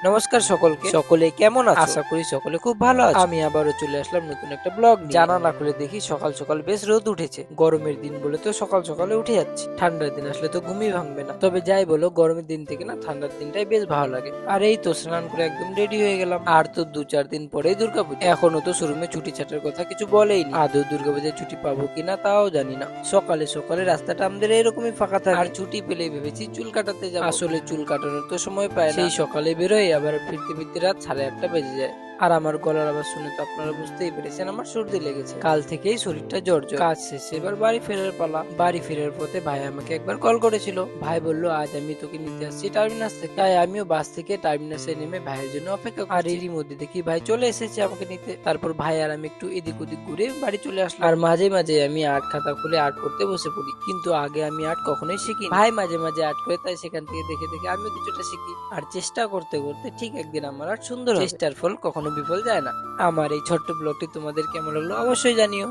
নমস্কার সকলকে। সকলে কেমন আছো? আশা করি সকলে খুব ভালো আছো। আমি আবারও চলে আসলাম নতুন একটা ব্লগ নিয়ে। জানালা খুলে দেখি সকাল সকাল বেশ রোদ উঠেছে। গরমের দিন বলে তো সকাল সকালে উঠে যাচ্ছি। ঠান্ডার দিন আসলে তো ঘুমই ভাঙবে না। তবে যাই বলো, গরমের দিন থেকে না ঠান্ডার দিনটাই বেশ ভালো লাগে। আর এই তো স্নান করে একদম রেডি হয়ে গেলাম। আর তো 2-4 দিন পরেই দুর্গাপূজা। এখনো তো শোরুমে ছুটি ছাটার কথা কিছু বলেইনি। আদৌ দুর্গাপূজায় ছুটি পাবো কিনা তাও জানি না। সকালে সকালে রাস্তাটা আমাদের এরকমই ফাঁকা থাকে। আর ছুটি পেলেই ভেবেছি চুল কাটাতে যাবো। আসলে চুল কাটানোর তো সময় পায় না। সেই সকালে বেরোই, আবার ফিরতে ফিরতে রাত 8:30 বেজে যায়। আর আমার গলার আওয়াজ শুনে তো আপনারা বুঝতেই পেরেছেন আমার সর্দি লেগেছে। কাল থেকেই শরীরটা জ্বর জ্বর। কাজ শেষে এবার বাড়ি ফেরার পালা। বাড়ি ফেরার পথে ভাই আমাকে একবার কল করেছিল। ভাই বলল আজ আমি তোকে নিতে আসছি টার্মিনাস থেকে। তাই আমিও বাস থেকে টার্মিনাসে নেমে ভাইয়ের জন্য অপেক্ষা করছি। আর এরই মধ্যে দেখি ভাই চলে এসেছে আমাকে নিতে। তারপর ভাই আর আমি একটু এদিক ওদিক ঘুরে বাড়ি চলে আসলাম। আর মাঝে মাঝে আমি আর্ট খাতা খুলে আর্ট করতে বসে পড়ি, কিন্তু আগে আমি আর্ট কখনোই শিখি। ভাই মাঝে মাঝে আর্ট করে, তাই সেখান থেকে দেখে দেখে আমিও কিছুটা শিখি। আর চেষ্টা করতে করতে ঠিক একদিন আমার আর্ট সুন্দর হবে। চেষ্টার ফল কখনো বিফল যায় না। আমার এই ছোট্ট ব্লগটি তোমাদের কেমন লাগলো অবশ্যই জানিও।